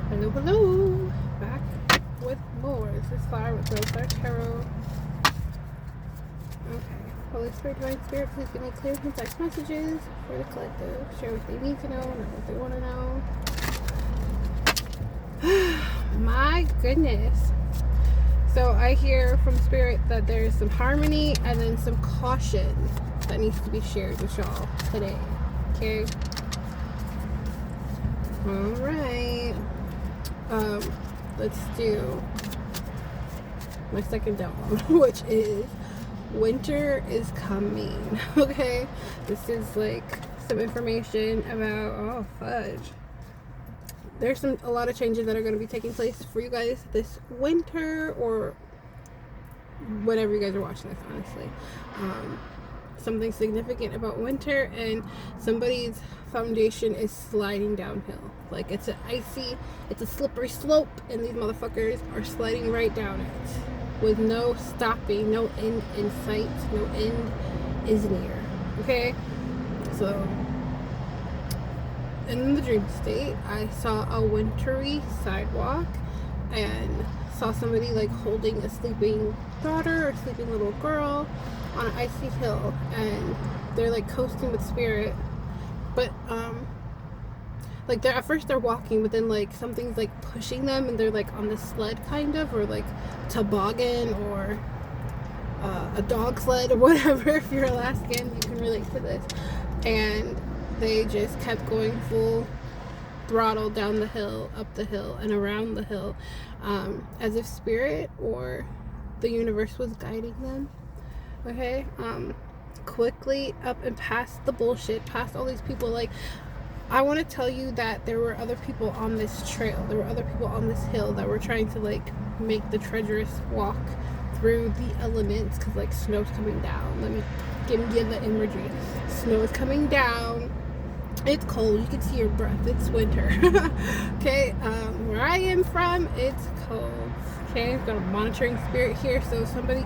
Hello, hello. Back with more. This is Fire with Rosar Tarot. Okay. Holy Spirit, Divine Spirit, please give me clear, concise messages for the collective. Share what they need to know, not what they want to know. My goodness. So I hear from Spirit that there's some harmony and then some caution that needs to be shared with y'all today. Okay? Alright. Let's do my second demo, which is winter is coming. Okay, this is like some information about, oh fudge, there's a lot of changes that are going to be taking place for you guys this winter, or whenever you guys are watching this, honestly. Something significant about winter, and somebody's foundation is sliding downhill. Like it's a slippery slope, and these motherfuckers are sliding right down it with no stopping, no end in sight, no end is near. Okay, so in the dream state, I saw a wintry sidewalk and saw somebody like holding a sleeping daughter or sleeping little girl on an icy hill, and they're like coasting with Spirit, but like they're at first they're walking, but then like something's like pushing them, and they're like on the sled kind of, or like toboggan, or a dog sled or whatever. If you're Alaskan, you can relate to this. And they just kept going full throttle down the hill, up the hill, and around the hill, as if Spirit or the universe was guiding them. Okay, quickly up and past the bullshit, past all these people. Like, I want to tell you that there were other people on this trail, there were other people on this hill that were trying to like make the treacherous walk through the elements, because like snow's coming down. Let me give the imagery. Snow is coming down, it's cold, you can see your breath, it's winter. Okay, where I am from, it's cold. Okay, I've got a monitoring spirit here, so somebody,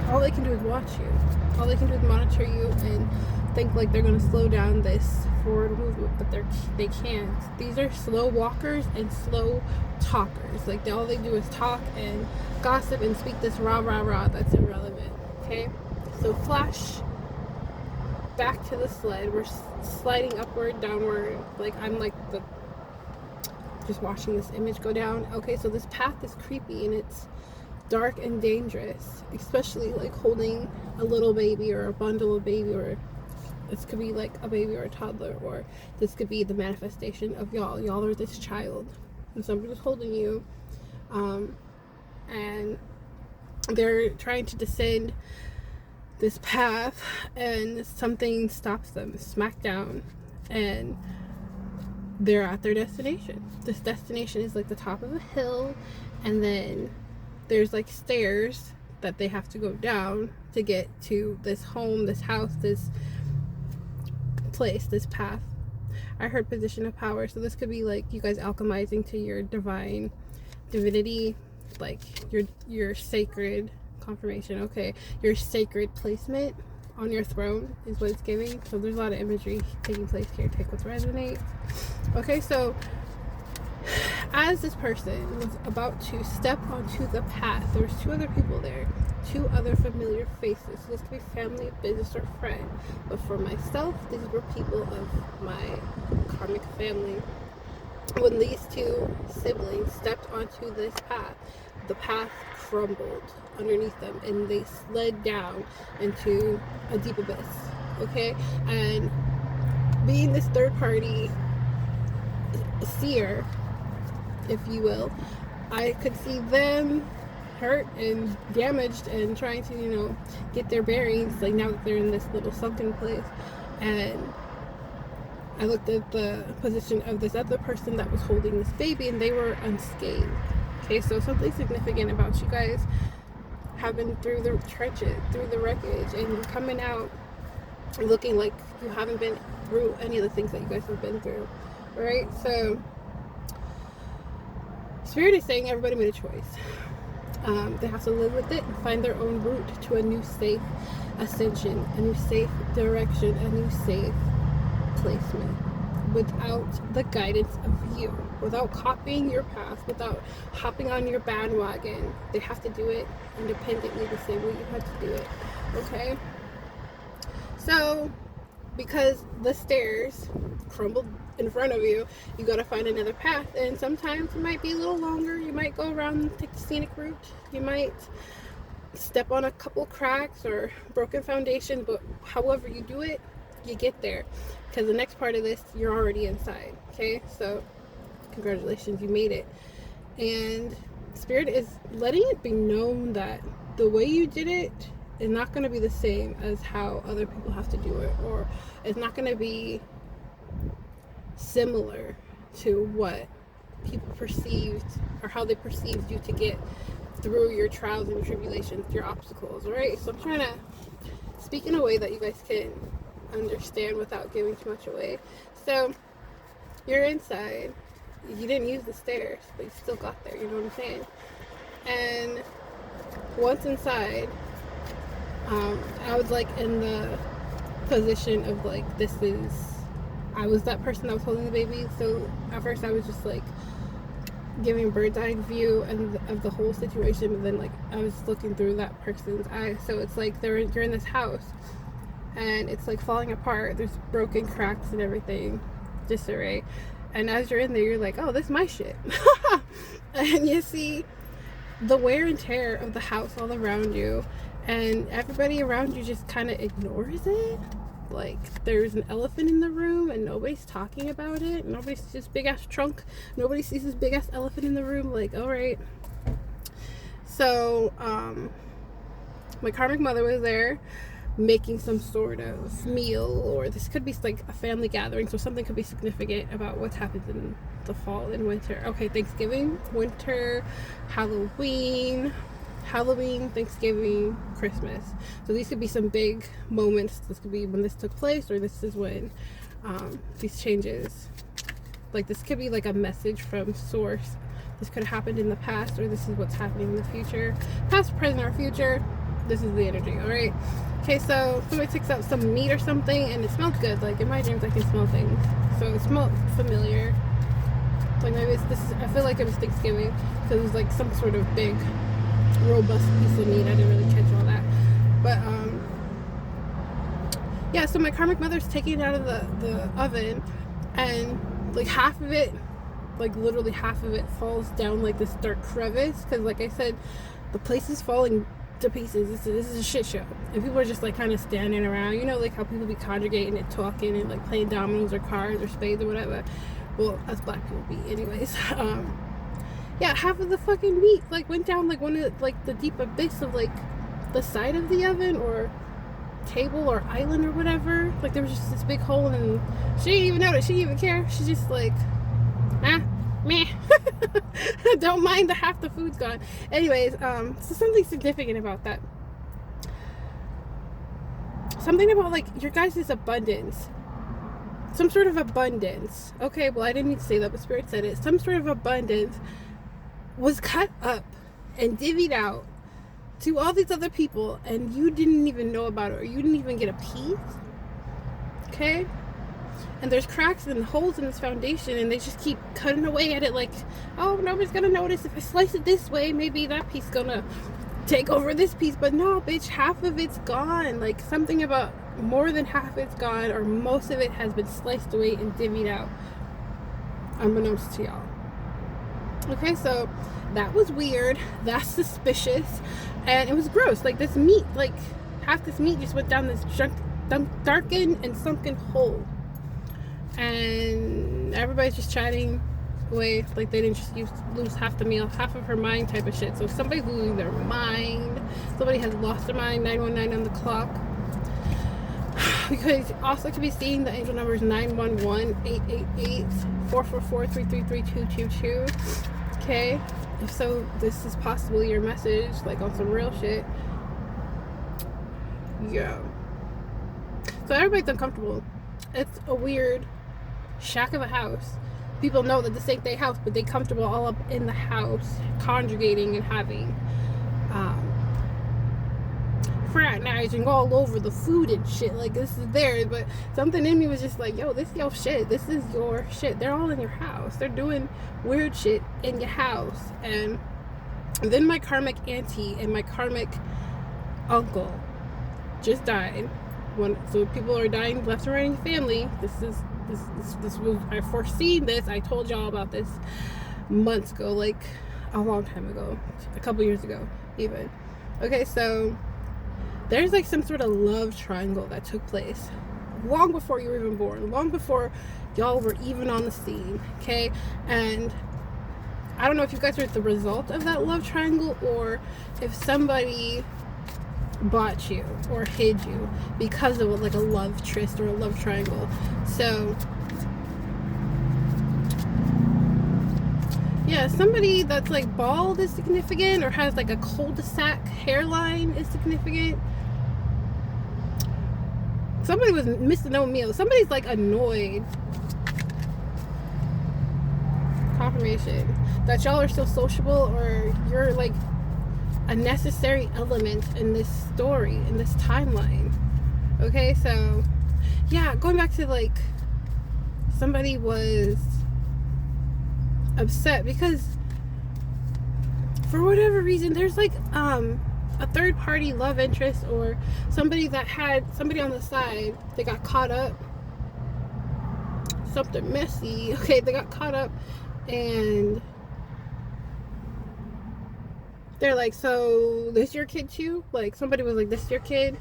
all they can do is watch you. All they can do is monitor you and think like they're going to slow down this forward movement, but they can't. These are slow walkers and slow talkers. Like all they do is talk and gossip and speak this rah rah rah that's irrelevant. Okay, so flash back to the sled. We're sliding upward, downward. Like I'm like just watching this image go down. Okay, so this path is creepy and it's dark and dangerous, especially like holding a little baby or a bundle of baby, or this could be like a baby or a toddler, or this could be the manifestation of y'all are this child and somebody's holding you, and they're trying to descend this path, and something stops them smack down, and they're at their destination. This destination is like the top of a hill, and then there's like stairs that they have to go down to get to this home, this house, this place, this path. I heard position of power, so this could be like you guys alchemizing to your divinity, like your sacred confirmation. Okay, your sacred placement on your throne is what it's giving. So there's a lot of imagery taking place here. Take what resonates. Okay, so as this person was about to step onto the path, there was two other people there, two other familiar faces. So this could be family, business, or friend. But for myself, these were people of my karmic family. When these two siblings stepped onto this path, the path crumbled underneath them and they slid down into a deep abyss. Okay, and being this third party seer, if you will, I could see them hurt and damaged and trying to, get their bearings, like now that they're in this little sunken place. And I looked at the position of this other person that was holding this baby, and they were unscathed. Okay, so something significant about you guys having through the trenches, through the wreckage, and you're coming out looking like you haven't been through any of the things that you guys have been through, right? So Spirit is saying everybody made a choice. They have to live with it and find their own route to a new safe ascension, a new safe direction, a new safe placement. without the guidance of you, without copying your path, without hopping on your bandwagon. They have to do it independently the same way you had to do it. Okay? So, because the stairs crumbled in front of you, you gotta find another path, and sometimes it might be a little longer. You might go around and take the scenic route. You might step on a couple cracks or broken foundation, but however you do it, you get there, because the next part of this, you're already inside. Okay, so congratulations, you made it. And Spirit is letting it be known that the way you did it is not going to be the same as how other people have to do it, or it's not going to be similar to what people perceived or how they perceived you to get through your trials and tribulations, your obstacles. All right, so I'm trying to speak in a way that you guys can understand without giving too much away. So you're inside, you didn't use the stairs, but you still got there, you know what I'm saying? And once inside, I was like in the position of like, I was that person that was holding the baby. So at first I was just like giving bird's eye view of the whole situation, but then like I was looking through that person's eyes. So it's like you're in this house and it's like falling apart. There's broken cracks and everything, disarray. And as you're in there, you're like, oh, this is my shit. And you see the wear and tear of the house all around you, and everybody around you just kind of ignores it. Like, there's an elephant in the room and nobody's talking about it. Nobody sees this big ass trunk. Nobody sees this big ass elephant in the room. Like, all right. So, my karmic mother was there making some sort of meal, or this could be like a family gathering, so something could be significant about what's happened in the fall and winter. Okay, Thanksgiving, winter, Halloween, Thanksgiving, Christmas. So these could be some big moments. This could be when this took place, or this is when these changes, like this could be like a message from source. This could have happened in the past, or this is what's happening in the future. Past, present, or future. This is the energy, all right? Okay, so somebody takes out some meat or something, and it smells good. Like, in my dreams, I can smell things. So it smelled familiar. Like, maybe I feel like it was Thanksgiving, because it was like some sort of big, robust piece of meat. I didn't really catch all that. But, yeah, so my karmic mother's taking it out of the oven, and, like, half of it, like, literally half of it falls down, like, this dark crevice, because, like I said, the place is falling to pieces. This is a shit show, and people are just like kind of standing around, you know, like how people be conjugating and talking and like playing dominoes or cards or spades or whatever. Well, us black people be anyways. Yeah, half of the fucking meat like went down like one of like the deep abyss of like the side of the oven or table or island or whatever. Like there was just this big hole, and she didn't even notice, she didn't even care. She's just like, meh. Don't mind the half the food's gone. Anyways, so something significant about that. Something about like your guys' abundance. Some sort of abundance. Okay, well I didn't need to say that, but Spirit said it. Some sort of abundance was cut up and divvied out to all these other people, and you didn't even know about it, or you didn't even get a piece. Okay? And there's cracks and holes in this foundation, and they just keep cutting away at it like, oh, nobody's gonna notice. If I slice it this way, maybe that piece gonna take over this piece. But no, bitch, half of it's gone. Like, something about more than half it's gone, or most of it has been sliced away and divvied out, unbeknownst to y'all. Okay, so that was weird. That's suspicious. And it was gross. Like, this meat, like, half this meat just went down this darkened and sunken hole. And everybody's just chatting away like they didn't just lose half the meal, half of her mind type of shit. So somebody's losing their mind. Somebody has lost their mind. 919 on the clock. Because also could be seeing the angel numbers 911, 888, 444, 333, 222. Okay, if so, this is possibly your message, like on some real shit. Yeah. So everybody's uncomfortable. It's a weird shack of a house. People know that this ain't their house, but they comfortable all up in the fraternizing all over the food and shit. Like, this is theirs. But something in me was just like, yo, this is your shit. This is your shit. They're all in your house. They're doing weird shit in your house. And then my karmic auntie and my karmic uncle just died. So people are dying left and right in your family. This was, I foreseen this. I told y'all about this months ago, like a long time ago, a couple years ago even. Okay, so there's like some sort of love triangle that took place long before you were even born, long before y'all were even on the scene. Okay, and I don't know if you guys are the result of that love triangle, or if somebody bought you or hid you because of like a love tryst or a love triangle. So yeah, somebody that's like bald is significant, or has like a cul-de-sac hairline is significant. Somebody was missing no meal. Somebody's like annoyed. Confirmation that y'all are still sociable, or you're like a necessary element in this story, in this timeline. Okay, so yeah, going back to like, somebody was upset because for whatever reason there's like a third party love interest, or somebody that had somebody on the side. They got caught up, something messy. Okay, they got caught up, and they're like, so this your kid too? Like, somebody was like, this your kid?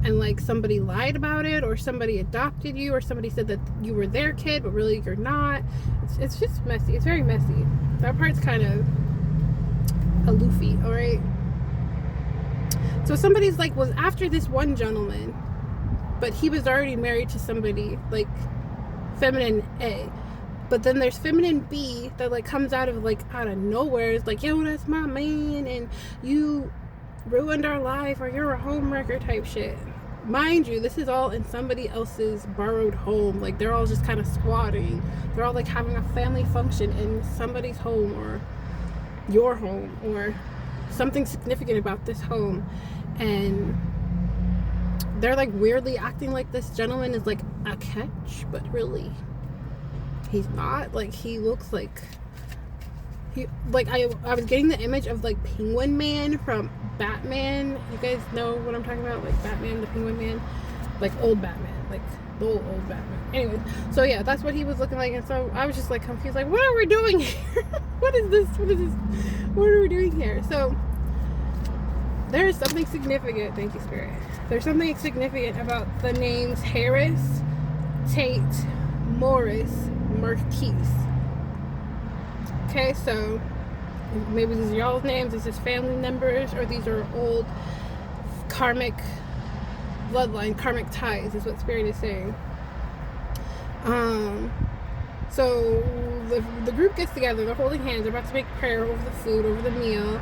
And like, somebody lied about it, or somebody adopted you, or somebody said that you were their kid but really you're not. It's just messy. It's very messy. That part's kind of aloofy. All right, so somebody's like, was after this one gentleman, but he was already married to somebody like feminine A. But then there's feminine B that like comes out of nowhere. It's like, yo, that's my man, and you ruined our life, or you're a homewrecker type shit. Mind you, this is all in somebody else's borrowed home. Like, they're all just kind of squatting. They're all like having a family function in somebody's home, or your home, or something significant about this home. And they're like weirdly acting like this gentleman is like a catch, but really he's not. Like, he looks like he, like, I was getting the image of like Penguin Man from Batman. You guys know what I'm talking about, like Batman, the Penguin Man, like old Batman, like the old Batman. Anyways, so yeah, that's what he was looking like. And so I was just like confused, like, what are we doing here? What is this? What are we doing here? So there is something significant. Thank you, Spirit. There's something significant about the names Harris, Tate, Morris, Marquise. Okay, so maybe these are y'all's names, this is family members, or these are old karmic bloodline, karmic ties is what Spirit is saying. So the group gets together, they're holding hands, they're about to make prayer over the food, over the meal,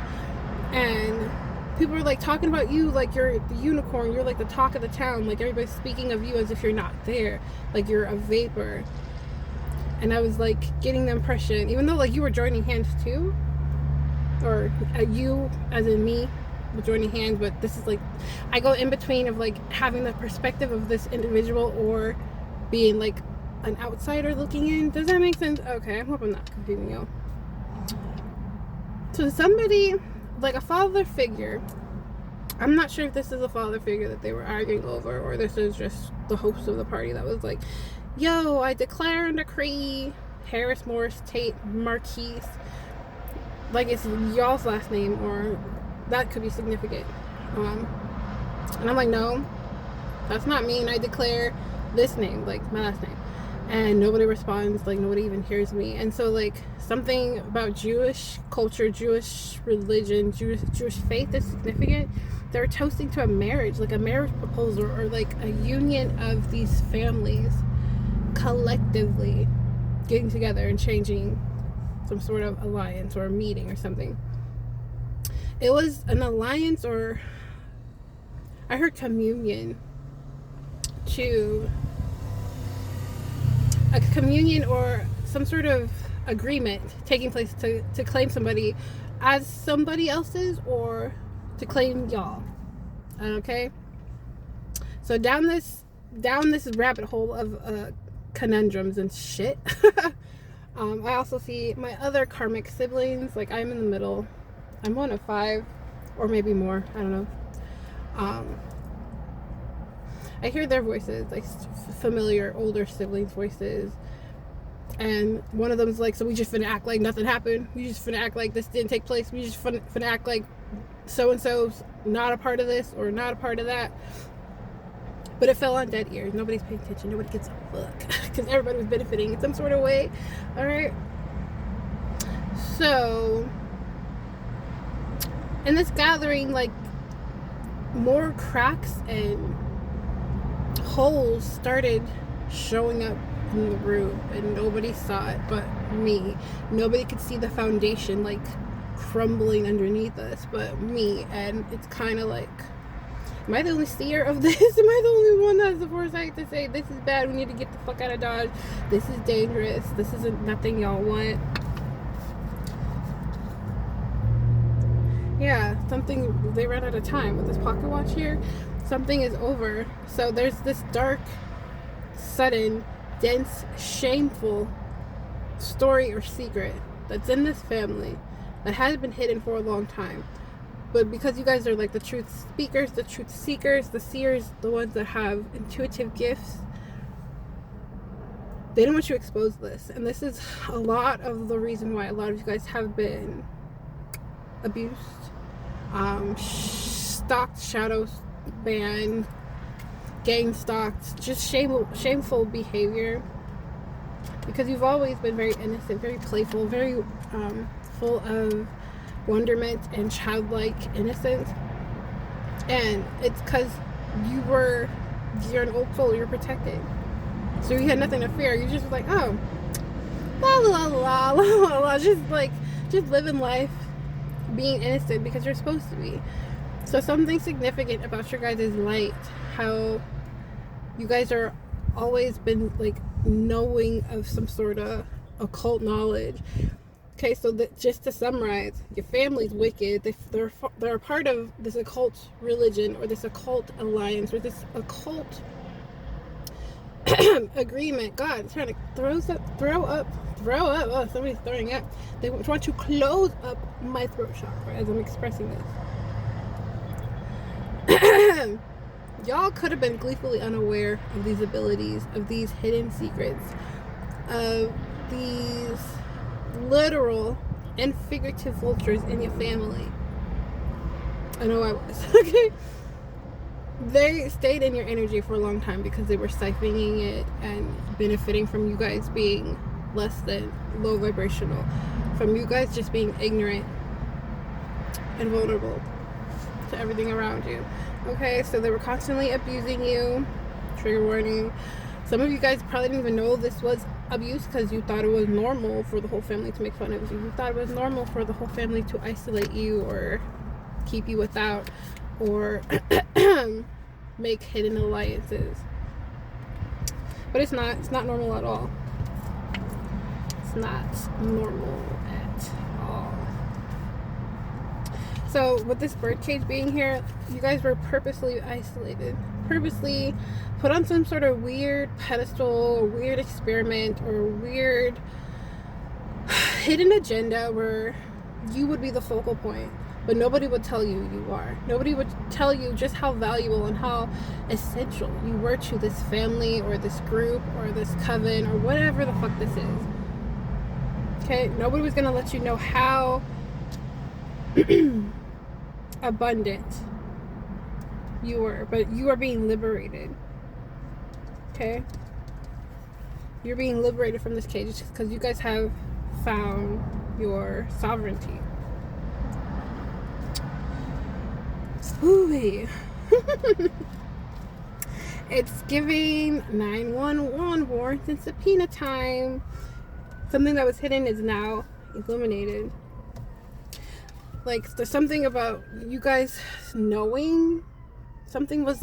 and people are like talking about you like you're the unicorn, you're like the talk of the town, like everybody's speaking of you as if you're not there, like you're a vapor. And I was like getting the impression, even though like you were joining hands too, or you as in me was joining hands, but this is like, I go in between of like having the perspective of this individual, or being like an outsider looking in. Does that make sense? Okay, I hope I'm not confusing you. So somebody, like a father figure, I'm not sure if this is a father figure that they were arguing over, or this is just the host of the party that was like, yo, I declare and decree Harris, Morris, Tate, Marquise, like it's y'all's last name, or that could be significant. And I'm like, no, that's not me, and I declare this name, like my last name. And nobody responds, like nobody even hears me. And so like something about Jewish culture, Jewish religion, Jewish faith is significant. They're toasting to a marriage, like a marriage proposal, or like a union of these families collectively getting together and changing some sort of alliance or a meeting or something. It was an alliance, or I heard communion, to a communion or some sort of agreement taking place to claim somebody as somebody else's, or to claim y'all. Okay, So down this rabbit hole of conundrums and shit. I also see my other karmic siblings. Like, I'm in the middle. I'm one of 5, or maybe more. I don't know. I hear their voices, like familiar older siblings' voices. And one of them's like, so we just finna act like nothing happened. We just finna act like this didn't take place. We just finna act like so-and-so's not a part of this or not a part of that. But it fell on dead ears. Nobody's paying attention. Nobody gives a fuck. Because everybody was benefiting in some sort of way. Alright? So, in this gathering, like, more cracks and holes started showing up in the room. And nobody saw it but me. Nobody could see the foundation, like, crumbling underneath us but me. And it's kind of like, am I the only seer of this? Am I the only one that has the foresight to say, this is bad, we need to get the fuck out of Dodge, this is dangerous, this isn't nothing y'all want? Yeah, something, they ran out of time with this pocket watch here. Something is over. So there's this dark, sudden, dense, shameful story or secret that's in this family that has been hidden for a long time. But because you guys are like the truth speakers, the truth seekers, the seers, the ones that have intuitive gifts, they don't want you to expose this. And this is a lot of the reason why a lot of you guys have been abused, stalked, shadow banned, gang stalked, just shameful behavior. Because you've always been very innocent, very playful, very full of wonderment and childlike innocence. And it's because you're an old soul, you're protected, so you had nothing to fear. You just like, oh, la la la la la la, just living life, being innocent because you're supposed to be. So something significant about your guys' light, how you guys are always been like knowing of some sort of occult knowledge. Okay, so just to summarize, your family's wicked. They're a part of this occult religion or this occult alliance or this occult agreement. God, it's trying to throw up. Oh, somebody's throwing up. They want to close up my throat chakra as I'm expressing this. Y'all could have been gleefully unaware of these abilities, of these hidden secrets, of these literal and figurative vultures in your family. I know I was. Okay, they stayed in your energy for a long time because they were siphoning it and benefiting from you guys being less than low vibrational, from you guys just being ignorant and vulnerable to everything around you. Okay, so they were constantly abusing you. Trigger warning. Some of you guys probably didn't even know this was abuse because you thought it was normal for the whole family to make fun of you. You thought it was normal for the whole family to isolate you or keep you without, or make hidden alliances. But it's not normal at all. It's not normal at all. So with this birdcage being here, you guys were purposely isolated, purposely put on some sort of weird pedestal or weird experiment or weird hidden agenda where you would be the focal point, but nobody would tell you you are. Nobody would tell you just how valuable and how essential you were to this family or this group or this coven or whatever the fuck this is. Okay, nobody was gonna let you know how abundant you were, but you are being liberated. Okay, you're being liberated from this cage because you guys have found your sovereignty. Ooh. It's giving 911 warrants and subpoena time. Something that was hidden is now illuminated. Like, there's something about you guys knowing something was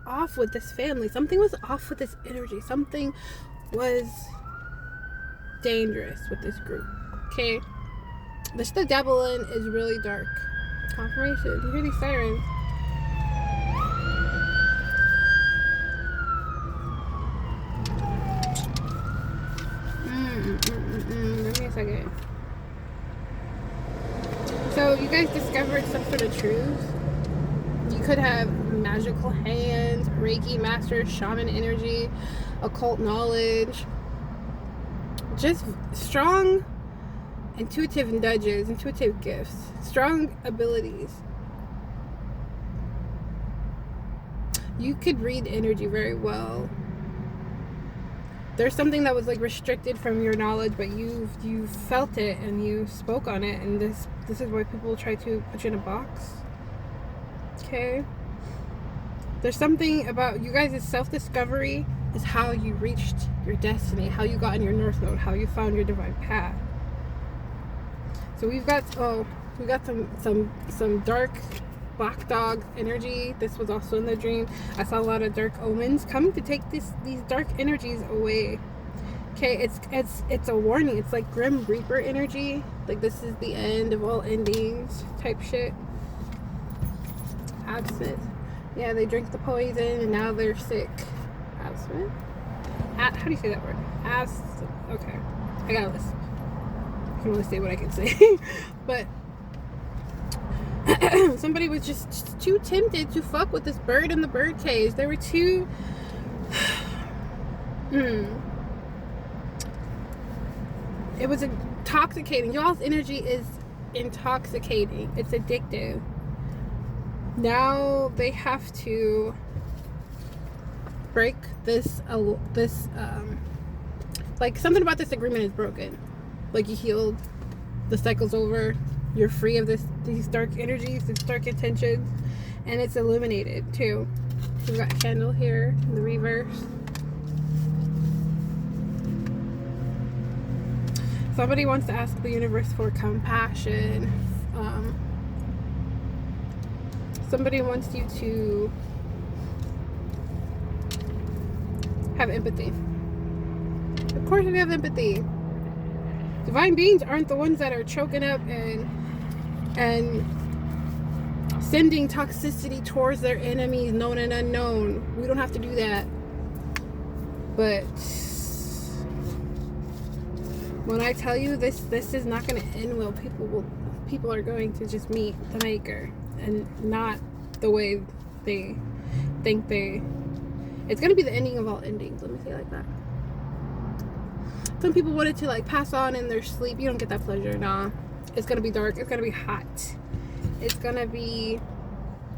off with this family. Something was off with this energy. Something was dangerous with this group. Okay? The shit that dabble in is really dark. Confirmation. You hear these sirens? So you guys discovered some sort of truth. You could have magical hands, Reiki Master, shaman energy, occult knowledge, just strong intuitive nudges, intuitive gifts, strong abilities. You could read energy very well. There's something that was like restricted from your knowledge, but you felt it and you spoke on it, and this is why people try to put you in a box. Okay? There's something about you guys' self-discovery is how you reached your destiny, how you got in your North Node, how you found your divine path. So we got some dark black dog energy. This was also in the dream. I saw a lot of dark omens coming to take these dark energies away. Okay, it's a warning. It's like Grim Reaper energy. Like this is the end of all endings type shit. Absinthe. Yeah, they drank the poison and now they're sick. Absinthe? How do you say that word? Okay. I got a list. I can only say what I can say. But somebody was just too tempted to fuck with this bird in the bird cage. They were too it was intoxicating. Y'all's energy is intoxicating. It's addictive. Now they have to break this like something about this agreement is broken. Like you healed, the cycle's over, you're free of these dark energies, these dark intentions, and it's illuminated too. We've got a candle here in the reverse. Somebody wants to ask the universe for compassion. Somebody wants you to have empathy. Of course we have empathy. Divine beings aren't the ones that are choking up and sending toxicity towards their enemies, known and unknown. We don't have to do that. But when I tell you this is not going to end well. People are going to just meet the maker, and not the way they think it's going to be the ending of all endings. Let me say it like that. Some people wanted to like pass on in their sleep. You don't get that pleasure. Nah. It's going to be dark. It's going to be hot. It's going to be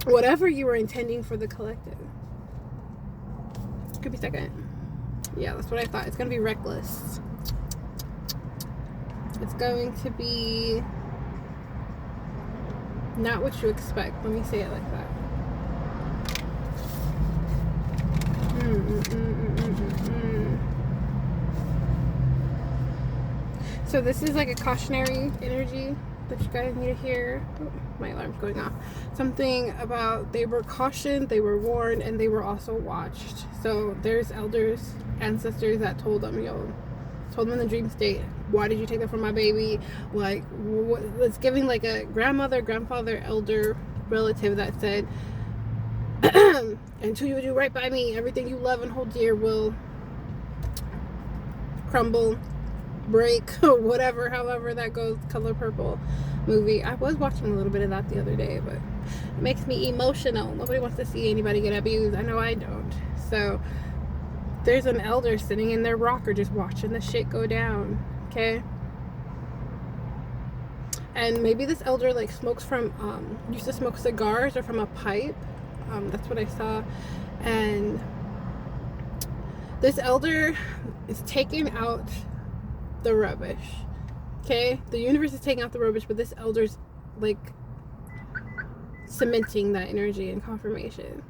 whatever you were intending for the collective. Could be second. Yeah, that's what I thought. It's going to be reckless. It's going to be not what you expect. Let me say it like that. So this is like a cautionary energy that you guys need to hear. Oh, my alarm's going off. Something about they were cautioned, they were warned, and they were also watched. So there's elders, ancestors that told them, told them in the dream state, why did you take that from my baby? Like, it's giving like a grandmother, grandfather, elder, relative that said, until you do right by me, everything you love and hold dear will crumble, break, whatever, however that goes. Color Purple movie. I was watching a little bit of that the other day, but it makes me emotional. Nobody wants to see anybody get abused. I know I don't. So there's an elder sitting in their rocker just watching the shit go down. Okay? And maybe this elder like smokes from used to smoke cigars or from a pipe. That's what I saw. And this elder is taking out the rubbish. Okay? The universe is taking out the rubbish, but this elder's like cementing that energy and confirmation.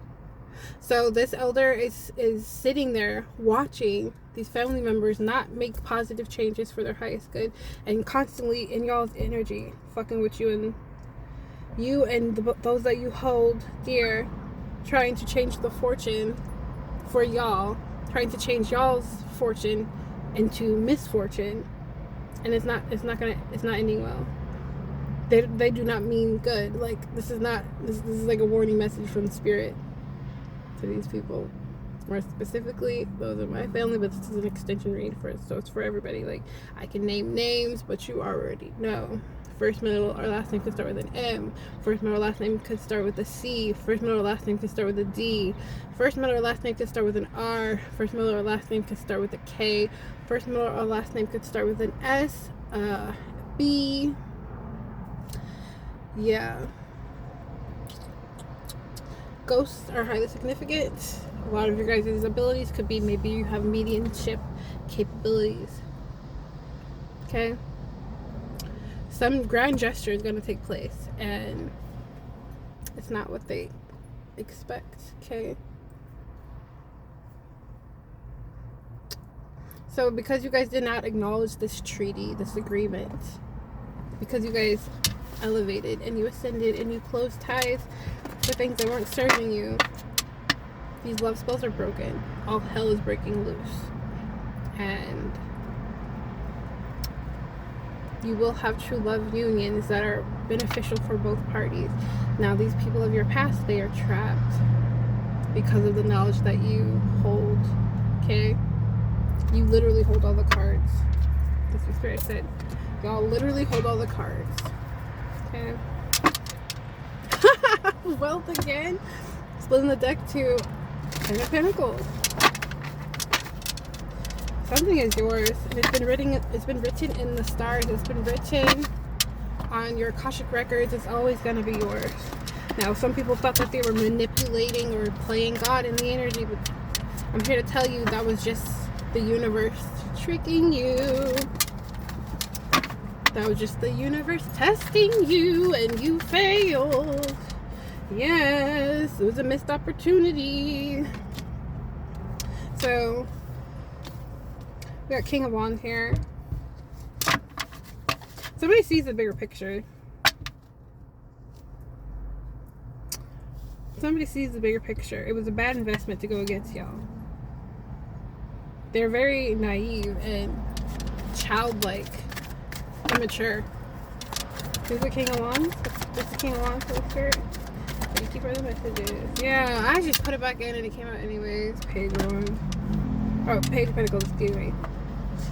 So this elder is sitting there watching these family members not make positive changes for their highest good, and constantly in y'all's energy fucking with you and those that you hold dear, trying to change the fortune for y'all, trying to change y'all's fortune into misfortune, and it's not ending well. They do not mean good. Like this is like a warning message from spirit to these people. More specifically, those are my family, but this is an extension read so it's for everybody. Like I can name names, but you already know. First, middle, or last name could start with an M. First, middle, or last name could start with a C. First, middle, or last name could start with a D. First, middle, or last name could start with an R. First, middle, or last name could start with a K. First, middle, or last name could start with an S, B. Yeah. Ghosts are highly significant. A lot of your guys' abilities could be maybe you have mediumship capabilities. Okay? Some grand gesture is going to take place, and it's not what they expect. Okay? So because you guys did not acknowledge this treaty, this agreement, because you guys elevated and you ascended and you closed ties for things that weren't serving you, these love spells are broken. All hell is breaking loose. And you will have true love unions that are beneficial for both parties. Now, these people of your past, they are trapped because of the knowledge that you hold. Okay? You literally hold all the cards. That's what Spirit said. Y'all literally hold all the cards. Okay? Wealth again. Splitting the deck to Ten of Pentacles. Something is yours, and it's been written in the stars. It's been written on your Akashic records. It's always going to be yours. Now, some people thought that they were manipulating or playing God in the energy, but I'm here to tell you that was just the universe tricking you. That was just the universe testing you, and you failed. Yes, it was a missed opportunity. So, we got King of Wands here. Somebody sees the bigger picture. Somebody sees the bigger picture. It was a bad investment to go against y'all. They're very naive and childlike, immature. Who's the King of Wands? What's the King of Wands for the Spirit? Thank you for the messages. Yeah, I just put it back in and it came out anyways. Page 1. Oh, Page of Pentacles, excuse me.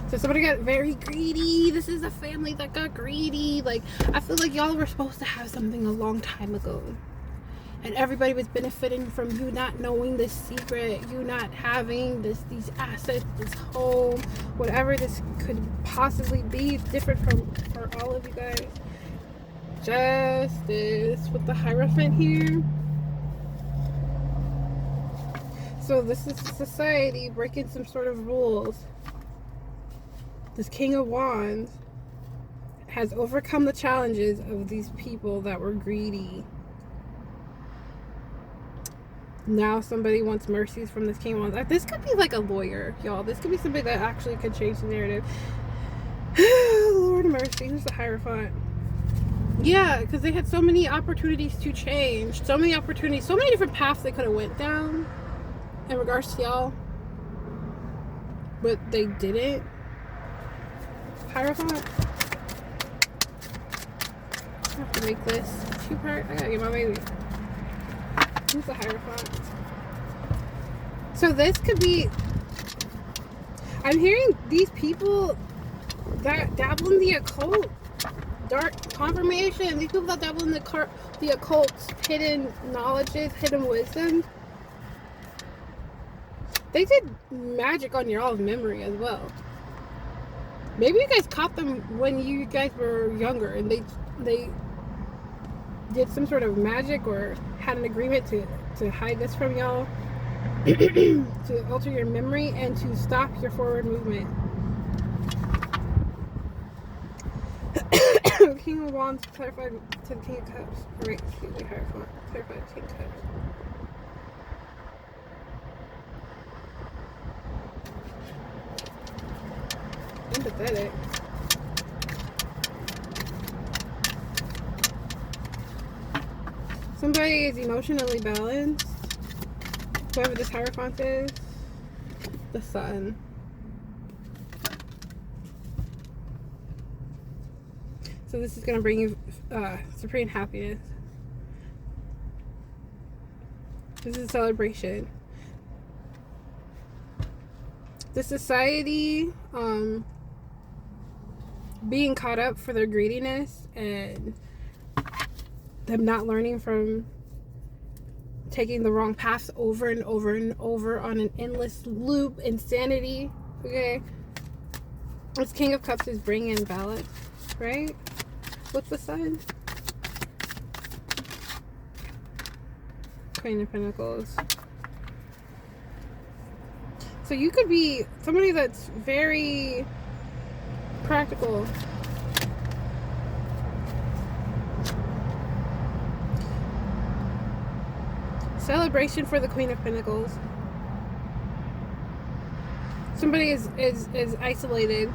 So somebody got very greedy. This is a family that got greedy. Like, I feel like y'all were supposed to have something a long time ago. And everybody was benefiting from you not knowing this secret, you not having these assets, this home, whatever this could possibly be. It's different for all of you guys. Justice with the Hierophant here. So this is society breaking some sort of rules. This King of Wands has overcome the challenges of these people that were greedy. Now somebody wants mercies from this King of Wands. This could be like a lawyer, y'all. This could be somebody that actually could change the narrative. Lord of mercy. Who's the Hierophant? Yeah, because they had so many opportunities to change. So many opportunities. So many different paths they could have went down in regards to y'all. But they didn't. Hierophant. I have to make this two-part. I gotta get my baby. Who's the Hierophant? So this could be... I'm hearing these people that dabble in the occult, dark confirmation, these people that dabble in the occult, hidden knowledges, hidden wisdom, they did magic on your all's memory as well. Maybe you guys caught them when you guys were younger and they did some sort of magic or had an agreement to hide this from y'all, to alter your memory and to stop your forward movement. King of Wands clarified to the King of Cups. Right, excuse me, Hierophant. Clarified to King of Cups. Empathetic. Somebody is emotionally balanced. Whoever this Hierophant is. The Sun. So this is going to bring you supreme happiness. This is a celebration. The society being caught up for their greediness and them not learning from taking the wrong paths over and over and over on an endless loop, insanity. Okay, this King of Cups is bringing in balance, right? With the Sun. Queen of Pentacles. So you could be somebody that's very practical. Celebration for the Queen of Pentacles. Somebody is isolated